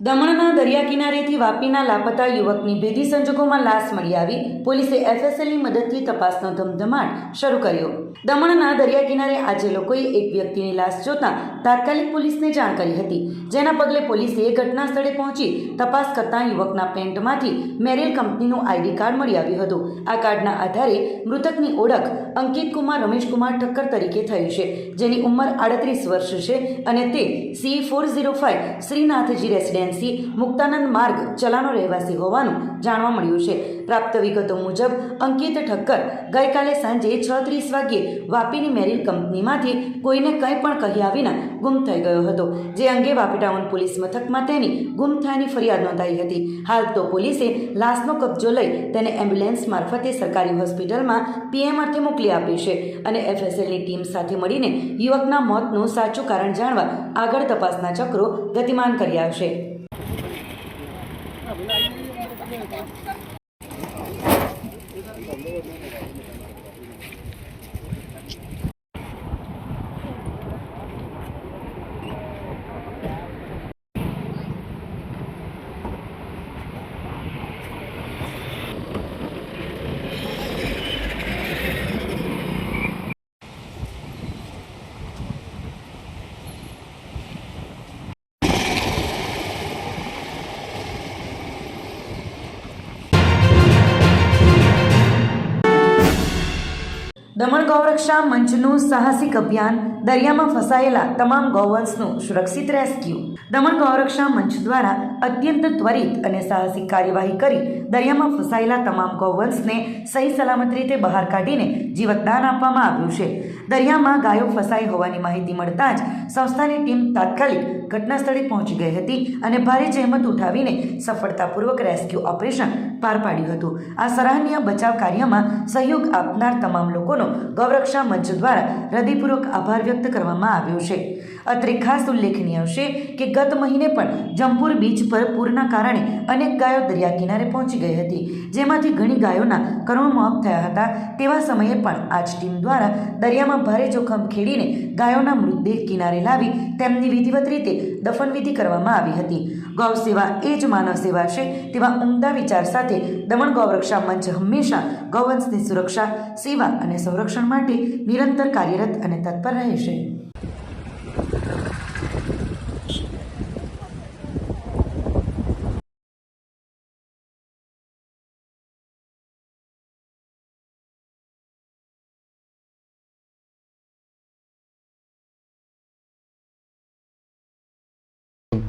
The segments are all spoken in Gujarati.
દમણના દરિયા કિનારેથી વાપીના લાપતા યુવકની ભેદી સંજોગોમાં લાશ મળી આવી પોલીસે એફએસએલની મદદથી તપાસનો ધમધમાટ શરૂ કર્યો। દમણના દરિયા કિનારે આજે લોકોએ એક વ્યક્તિની લાશ જોતા તાત્કાલિક પોલીસને જાણ કરી હતી, જેના પગલે પોલીસે ઘટના સ્થળે પહોંચી તપાસ કરતા યુવકના પેન્ટમાંથી મેરિલ કંપનીનું આઈડી કાર્ડ મળી આવ્યું હતું। આ કાર્ડના આધારે મૃતકની ઓળખ અંકિત કુમાર રમેશકુમાર ઠક્કર તરીકે થઈ છે, જેની ઉંમર 38 વર્ષ છે અને તે C405 શ્રીનાથજી રેસિડેન્સી મુક્તાનંદ માર્ગ ચલાનો રહેવાસી હોવાનું જાણવા મળ્યું છે। પ્રાપ્ત વિગતો મુજબ અંકિત ઠક્કર ગઈકાલે સાંજે 6:30 વાગ્યે વાપીની મેરિલ કંપનીમાંથી કોઈને કંઈ પણ કહ્યા વિના ગુમ થઈ ગયો હતો, જે અંગે વાપી ટાઉન પોલીસ મથકમાં તેની ગુમ થયાની ફરિયાદ નોંધાઈ હતી। હાલ તો પોલીસે લાશનો કબજો લઈ તેને એમ્બ્યુલન્સ મારફતે સરકારી હોસ્પિટલમાં પીએમ અર્થે મોકલી આપી છે અને એફએસએલની ટીમ સાથે મળીને યુવકના મોતનું સાચું કારણ જાણવા આગળ તપાસના ચક્રો ગતિમાન કર્યા છે। દમણ ગૌરક્ષા મંચનું સાહસિક અભિયાન, દરિયામાં ફસાયેલા તમામ ગૌવંશનું સુરક્ષિત રેસ્ક્યુ। દમણ ગૌરક્ષા મંચ દ્વારા અત્યંત ત્વરિત અને સાહસિક કાર્યવાહી કરી દરિયામાં ફસાયેલા તમામ ગૌવંશને સહી સલામત રીતે બહાર કાઢીને જીવતદાન આપવામાં આવ્યું છે। દરિયામાં ગાયો ફસાઈ હોવાની માહિતી મળતા જ સંસ્થાની ટીમ તાત્કાલિક ઘટના સ્થળે પહોંચી ગઈ હતી અને ભારે જહેમત ઉઠાવીને સફળતાપૂર્વક રેસ્ક્યુ ઓપરેશન પાર પાડ્યું હતું। આ સરાહનીય બચાવ કાર્યમાં સહયોગ આપનાર તમામ લોકોનો ગૌરક્ષા મંચ દ્વારા હૃદયપૂર્વક આભાર વ્યક્ત કરવામાં આવ્યો છે। અત્રે ખાસ ઉલ્લેખનીય છે કે ગત મહિને પણ જંપુર બીચ પર પૂરના કારણે અનેક ગાયો દરિયા કિનારે પહોંચી ગઈ હતી, જેમાંથી ઘણી ગાયોના કરુણ મોત થયા હતા। તેવા સમયે પણ આ જ ટીમ દ્વારા દરિયામાં ભારે જોખમ ખેડીને ગાયોના મૃતદેહ કિનારે લાવી તેમની વિધિવત રીતે દફનવિધિ કરવામાં આવી હતી। ગૌ સેવા એ જ માનવ સેવા છે તેવા ઉમદા વિચાર સાથે દમણ ગૌરક્ષા મંચ હંમેશા ગૌવંશની સુરક્ષા, સેવા અને સંરક્ષણ માટે નિરંતર કાર્યરત અને તત્પર રહે છે।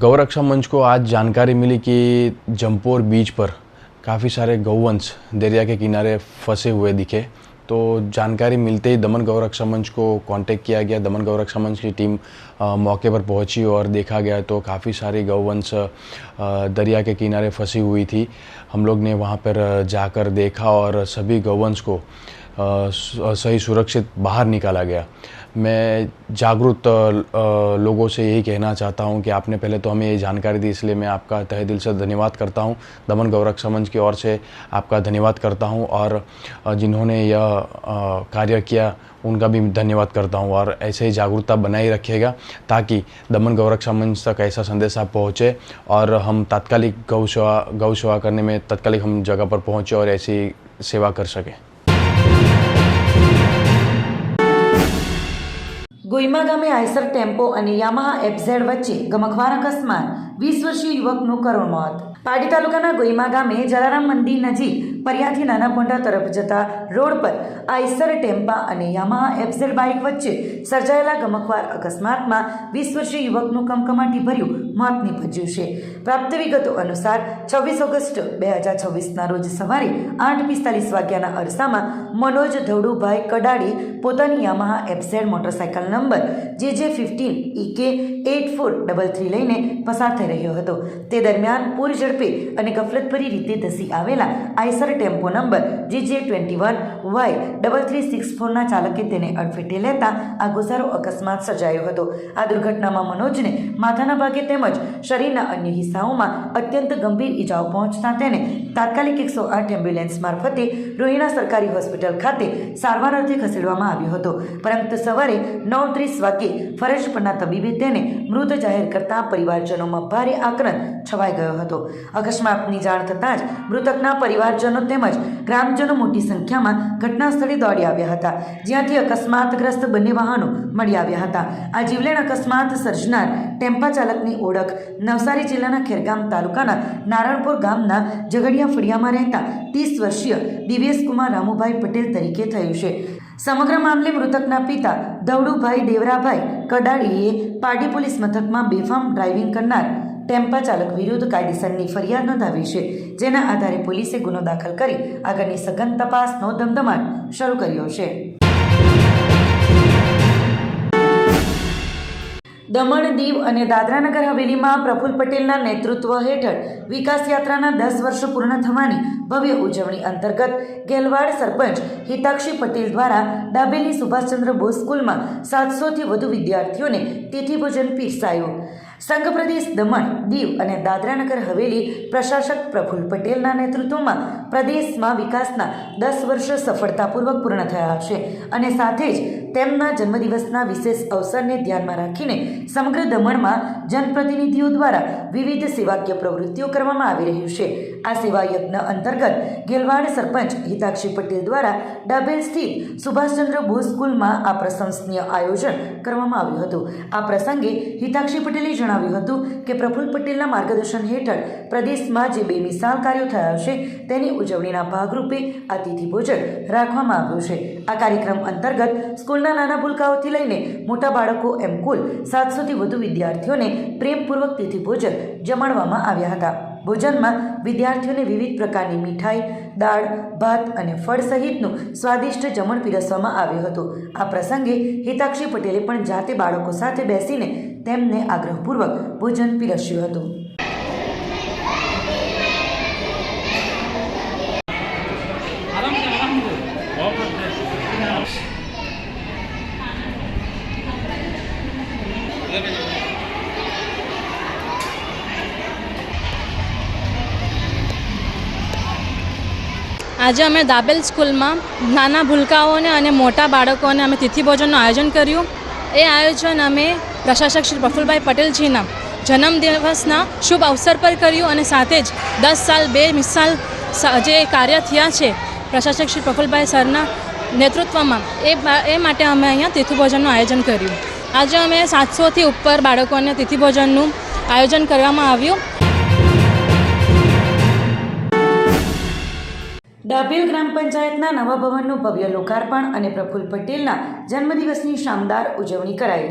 गौरक्षा मंच को आज जानकारी मिली कि जंपोर बीच पर काफ़ी सारे गौवंश दरिया के किनारे फंसे हुए दिखे, तो जानकारी मिलते ही दमन गौरक्षा मंच को कांटेक्ट किया गया। दमन गौरक्षा मंच की टीम मौके पर पहुंची और देखा गया तो काफ़ी सारी गौवंश दरिया के किनारे फंसी हुई थी। हम लोग ने वहां पर जाकर देखा और सभी गौवंश को सही सुरक्षित बाहर निकाला गया। मैं जागरूक लोगों से यही कहना चाहता हूं कि आपने पहले तो हमें ये जानकारी दी, इसलिए मैं आपका तहे दिल से धन्यवाद करता हूं। दमन गौरक्षा मंच की ओर से आपका धन्यवाद करता हूं और जिन्होंने यह कार्य किया उनका भी धन्यवाद करता हूं और ऐसे ही जागरूकता बनाए रखिएगा ताकि दमन गौरक्षा मंच तक ऐसा संदेशा पहुँचे और हम तात्कालिक गौ सेवा करने में तात्कालिक हम जगह पर पहुँचे और ऐसी सेवा कर सकें। ગોઈમા ગામે આઈસર ટેમ્પો અને યામાહા એફઝેડ વચ્ચે ગમખ્વાર અકસ્માત, 20 વર્ષીય યુવકનું કરુણ મોત। પાડી તાલુકાના ગોઈમા ગામે જલારામ મંદિર નજીક પરિયાથી નાના પોંઢા તરફ જતા રોડ પર આઈસર ટેમ્પા અને યામાહા એફઝેડ બાઇક વચ્ચે સર્જાયેલા ગમખ્વાર અકસ્માતમાં 20 વર્ષીય યુવકનું કમકમાટી ભર્યું મોત નીપજ્યું છે। પ્રાપ્ત વિગતો અનુસાર 26 ઓગસ્ટ 2026ના રોજ સવારે 8:45 વાગ્યાના અરસામાં મનોજ ધવડુભાઈ કડાડી પોતાની Yamaha FZ motorcycle number JJ15 EK 8433 લઈને પસાર થઈ રહ્યો હતો। તે દરમિયાન પૂર ઝડપે અને ગફલતભરી રીતે ધસી આવેલા આઈસર ટેમ્પો નંબર JJ21Y3364ના ચાલકે તેને અડફેટે લેતા આ ગોઝારો અકસ્માત સર્જાયો હતો। આ દુર્ઘટનામાં મનોજને માથાના ભાગે તેમજ શરીરના અન્ય હિસ્સાઓમાં અત્યંત ગંભીર ઈજાઓ પહોંચતા તેને તાત્કાલિક 108 એમ્બ્યુલન્સ મારફતે રોહિણા સરકારી હોસ્પિટલ ખાતે સારવાર અર્થે ખસેડવામાં આવ્યો હતો, પરંતુ સવારે 9:30 વાગ્યે ફરજ પરના તબીબે તેને મૃત જાહેર કરતા પરિવારજનોમાં ભારે આક્રંદ છવાઈ ગયો હતો. અકસ્માતની જાણ થતાં જ મૃતકના પરિવારજનો તેમજ ગ્રામજનો મોટી સંખ્યામાં ઘટના સ્થળે દોડી આવ્યા હતા, જ્યાંથી અકસ્માતગ્રસ્ત બંને વાહનો મળી આવ્યા હતા. આ જીવલેણ અકસ્માત સર્જનાર ટેમ્પા ચાલકની ઓળખ નવસારી જિલ્લાના ખેરગામ તાલુકાના નારણપુર ગામના ઝઘડિયા ફળિયામાં રહેતા 30 વર્ષીય દિવ્યેશકુમાર રામુભાઈ પટેલ તરીકે થયું છે. સમગ્ર મામલે મૃતકના પિતા ધવડુભાઈ દેવરાભાઈ કડાડીએ પારડી પોલીસ મથકમાં બેફામ ડ્રાઇવિંગ કરનાર ટેમ્પા ચાલક વિરુદ્ધ કાયદેસરની ફરિયાદ નોંધાવી છે, જેના આધારે પોલીસે ગુનો દાખલ કરી આગળની સઘન તપાસનો ધમધમાટ શરૂ કર્યો છે. દમણ, દીવ અને દાદરાનગર હવેલીમાં પ્રફુલ્લ પટેલના નેતૃત્વ હેઠળ વિકાસ યાત્રાના 10 વર્ષ પૂર્ણ થવાની ભવ્ય ઉજવણી અંતર્ગત ગેલવાડ સરપંચ હિતાક્ષી પટેલ દ્વારા ડાબેલી સુભાષચંદ્ર બોઝ સ્કૂલમાં 700થી વધુ વિદ્યાર્થીઓને તિથિભોજન પીરસાયું. સંઘ પ્રદેશ દમણ, દીવ અને દાદરાનગર હવેલી પ્રશાસક પ્રફુલ્લ પટેલના નેતૃત્વમાં પ્રદેશમાં વિકાસના 10 વર્ષ સફળતાપૂર્વક પૂર્ણ થયા છે અને સાથે જ તેમના જન્મદિવસના વિશેષ અવસરને ધ્યાનમાં રાખીને સમગ્ર દમણમાં જનપ્રતિનિધિઓ દ્વારા વિવિધ સેવાકીય પ્રવૃત્તિઓ કરવામાં આવી રહ્યું છે. આ સેવા યજ્ઞ અંતર્ગત ગેલવાડ સરપંચ હિતાક્ષી પટેલ દ્વારા ડાબેલ સ્થિત સુભાષચંદ્ર બોઝ સ્કૂલમાં આ પ્રશંસનીય આયોજન કરવામાં આવ્યું હતું. આ પ્રસંગે હિતાક્ષી પટેલે જણાવ્યું હતું કે પ્રફુલ્લ પટેલના માર્ગદર્શન હેઠળ પ્રદેશમાં જે બેમિસાલ કાર્યો થયા છે તેની ઉજવણીના ભાગરૂપે આ તિથિભોજન રાખવામાં આવ્યું છે. આ કાર્યક્રમ અંતર્ગત સ્કૂલના નાના ભૂલકાઓથી લઈને મોટા બાળકો એમ કુલ 700થી વધુ વિદ્યાર્થીઓને પ્રેમપૂર્વક તિથિભોજન જમાડવામાં આવ્યા હતા. ભોજનમાં વિદ્યાર્થીઓને વિવિધ પ્રકારની મીઠાઈ, દાળ, ભાત અને ફળ સહિતનું સ્વાદિષ્ટ જમણ પીરસવામાં આવ્યું હતું. આ પ્રસંગે હિતાક્ષી પટેલે પણ જાતે બાળકો સાથે બેસીને તેમને આગ્રહપૂર્વક ભોજન પીરસ્યું હતું. આજે અમે દાબેલ સ્કૂલમાં નાના ભૂલકાઓને અને મોટા બાળકોને અમે તિથિભોજનનું આયોજન કર્યું. એ આયોજન અમે પ્રશાસક શ્રી પ્રફુલ્લભાઈ પટેલજીના જન્મદિવસના શુભ અવસર પર કર્યું અને સાથે જ 10 સાલ બેમિસાલ જે કાર્ય થયા છે પ્રશાસક શ્રી પ્રફુલ્લભાઈ સરના નેતૃત્વમાં એ માટે અમે અહીંયા તિથિભોજનનું આયોજન કર્યું. આજે અમે 700થી ઉપર બાળકોને તિથિભોજનનું આયોજન કરવામાં આવ્યું. ડાભેલ ગ્રામ પંચાયતના નવા ભવનનું ભવ્ય લોકાર્પણ અને પ્રફુલ્લ પટેલના જન્મદિવસની શાનદાર ઉજવણી કરાઈ.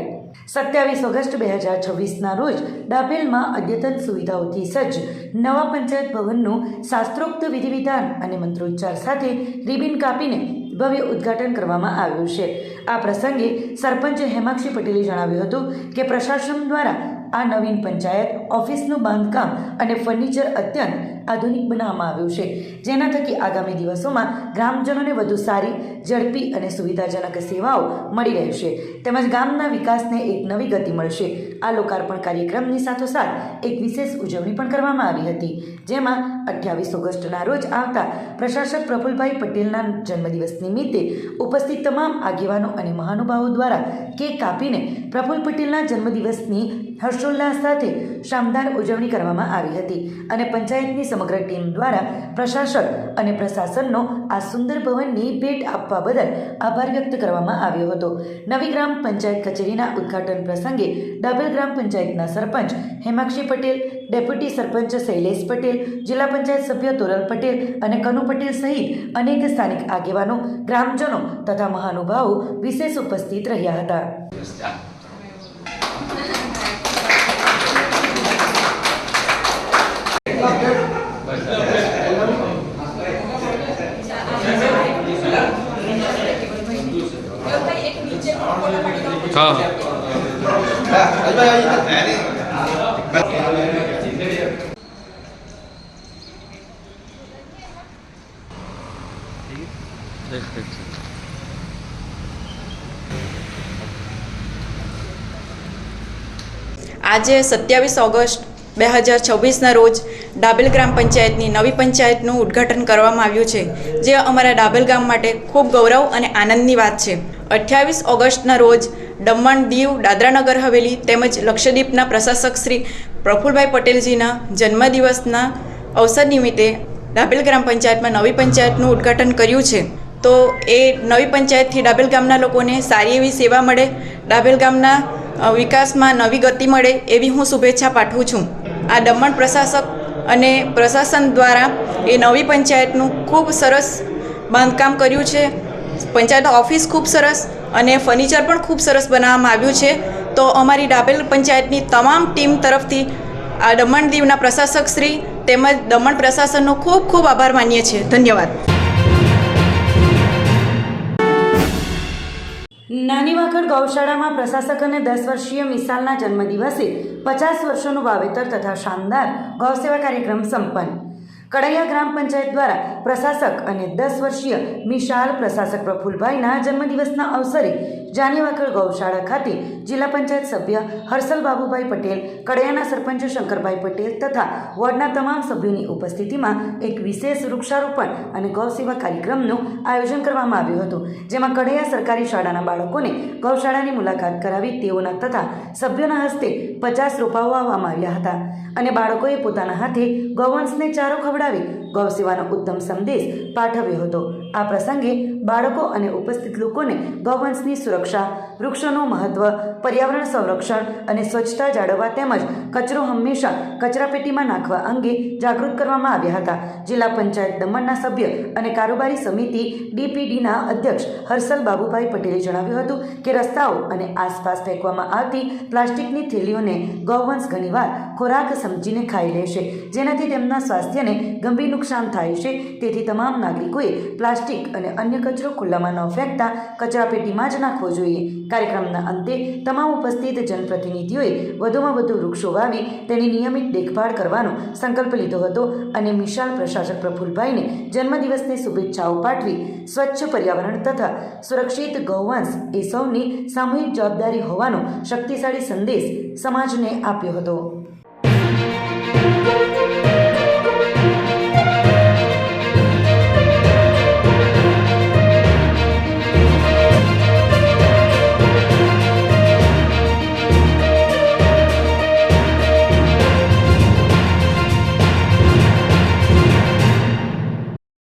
27 ઓગસ્ટ 2026ના રોજ ડાભેલમાં અદ્યતન સુવિધાઓથી સજ્જ નવા પંચાયત ભવનનું શાસ્ત્રોક્ત વિધિવિધાન અને મંત્રોચ્ચાર સાથે રિબિન કાપીને ભવ્ય ઉદ્ઘાટન કરવામાં આવ્યું છે. આ પ્રસંગે સરપંચ હેમાક્ષી પટેલે જણાવ્યું હતું કે પ્રશાસન દ્વારા આ નવીન પંચાયત ઓફિસનું બાંધકામ અને ફર્નિચર અત્યંત આધુનિક બનાવવામાં આવ્યું છે, જેના થકી આગામી દિવસોમાં ગ્રામજનોને વધુ સારી, ઝડપી અને સુવિધાજનક સેવાઓ મળી રહેશે તેમજ ગામના વિકાસને એક નવી ગતિ મળશે. આ લોકાર્પણ કાર્યક્રમની સાથોસાથ એક વિશેષ ઉજવણી પણ કરવામાં આવી હતી, જેમાં 28 ઓગસ્ટના રોજ આવતા પ્રશાસક પ્રફુલ્લભાઈ પટેલના જન્મદિવસ નિમિત્તે ઉપસ્થિત તમામ આગેવાનો અને મહાનુભાવો દ્વારા કેક કાપીને પ્રફુલ્લ પટેલના જન્મદિવસની હર્ષોલ્લાસ સાથે શાનદાર ઉજવણી કરવામાં આવી હતી અને પંચાયતની સમગ્ર ટીમ દ્વારા પ્રશાસક અને પ્રશાસનનો આ સુંદર ભવનની ભેટ આપવા બદલ આભાર વ્યક્ત કરવામાં આવ્યો હતો. નવી ગ્રામ પંચાયત કચેરીના ઉદ્ઘાટન પ્રસંગે ડાભેલ ગ્રામ પંચાયતના સરપંચ હેમાક્ષી પટેલ, ડેપ્યુટી સરપંચ શૈલેષ પટેલ, જિલ્લા પંચાયત સભ્ય તોરલ પટેલ અને કનુ પટેલ સહિત અનેક સ્થાનિક આગેવાનો, ગ્રામજનો તથા મહાનુભાવો વિશેષ ઉપસ્થિત રહ્યા હતા. આજે 27 ઓગસ્ટ 2026ના રોજ ડાબેલ ગ્રામ પંચાયતની નવી પંચાયતનું ઉદ્ઘાટન કરવામાં આવ્યું છે, જે અમારા ડાબેલ ગામ માટે ખૂબ ગૌરવ અને આનંદની વાત છે. 28 ઓગસ્ટના રોજ દમણ, દીવ, દાદરાનગર હવેલી તેમજ લક્ષદ્વીપના પ્રશાસક શ્રી પ્રફુલભાઈ પટેલજીના જન્મદિવસના અવસર નિમિત્તે ડાબેલ ગ્રામ પંચાયતમાં નવી પંચાયતનું ઉદ્ઘાટન કર્યું છે. તો એ નવી પંચાયતથી ડાબેલ ગામના લોકોને સારી એવી સેવા મળે, ડાબેલ ગામના વિકાસમાં નવી ગતિ મળે એવી હું શુભેચ્છા પાઠવું છું. આ દમણ પ્રશાસક અને પ્રશાસન દ્વારા એ નવી પંચાયતનું ખૂબ સરસ બાંધકામ કર્યું છે. પંચાયત ઓફિસ ખૂબ સરસ અને ફર્નિચર પણ ખૂબ સરસ બનાવવામાં આવ્યું છે. તો અમારી ડાબેલ પંચાયતની તમામ ટીમ તરફથી આ દમણ દીવના પ્રશાસક શ્રી તેમજ દમણ પ્રશાસનનો ખૂબ ખૂબ આભાર માનીએ છીએ. ધન્યવાદ. નાની વાકડ ગૌશાળામાં પ્રશાસક અને 10 વર્ષીય મિસાલના જન્મદિવસે 50 વર્ષોનું વાવેતર તથા શાનદાર ગૌસેવા કાર્યક્રમ સંપન્ન. કડૈયા ગ્રામ પંચાયત દ્વારા પ્રશાસક અને 10 વર્ષીય મિશાલ પ્રશાસક પ્રફુલભાઈના જન્મદિવસના અવસરે જાની વાકડ ગૌશાળા ખાતે જિલ્લા પંચાયત સભ્ય હર્ષલ બાબુભાઈ પટેલ, કડૈયાના સરપંચ શંકરભાઈ પટેલ તથા વોર્ડના તમામ સભ્યોની ઉપસ્થિતિમાં એક વિશેષ વૃક્ષારોપણ અને ગૌસેવા કાર્યક્રમનું આયોજન કરવામાં આવ્યું હતું, જેમાં કડૈયા સરકારી શાળાના બાળકોને ગૌશાળાની મુલાકાત કરાવી તેઓના તથા સભ્યોના હસ્તે 50 રોપાઓ વાવવામાં આવ્યા હતા અને બાળકોએ પોતાના હાથે ગૌવંશને ચારો ખવડાવી ગૌસેવાનો ઉત્તમ સંદેશ પાઠવ્યો હતો. આ પ્રસંગે બાળકો અને ઉપસ્થિત લોકોને ગૌવંશની સુરક્ષા, વૃક્ષોનું મહત્વ, પર્યાવરણ સંરક્ષણ અને સ્વચ્છતા જાળવવા તેમજ કચરો હંમેશા કચરાપેટીમાં નાખવા અંગે જાગૃત કરવામાં આવ્યા હતા. જિલ્લા પંચાયત દમણના સભ્ય અને કારોબારી સમિતિ DPDના અધ્યક્ષ હર્ષલ બાબુભાઈ પટેલે જણાવ્યું હતું કે રસ્તાઓ અને આસપાસ ફેંકવામાં આવતી પ્લાસ્ટિકની થેલીઓને ગૌવંશ ઘણીવાર ખોરાક સમજીને ખાઈ લે છે, જેનાથી તેમના સ્વાસ્થ્યને ગંભીર નુકસાન થાય છે. તેથી તમામ નાગરિકોએ પ્લાસ્ટિક અને અન્ય કચરો ખુલ્લામાં ન ફેંકતા કચરાપેટીમાં જ નાખવો જોઈએ. કાર્યક્રમના અંતે તમામ ઉપસ્થિત જનપ્રતિનિધિઓએ વધુમાં વધુ વૃક્ષો વાવી તેની નિયમિત દેખભાળ કરવાનો સંકલ્પ લીધો હતો અને મિશાલ પ્રશાસક પ્રફુલભાઈને જન્મદિવસની શુભેચ્છાઓ પાઠવી સ્વચ્છ પર્યાવરણ તથા સુરક્ષિત ગૌવંશ એ સૌની સામૂહિક જવાબદારી હોવાનો શક્તિશાળી સંદેશ સમાજને આપ્યો હતો.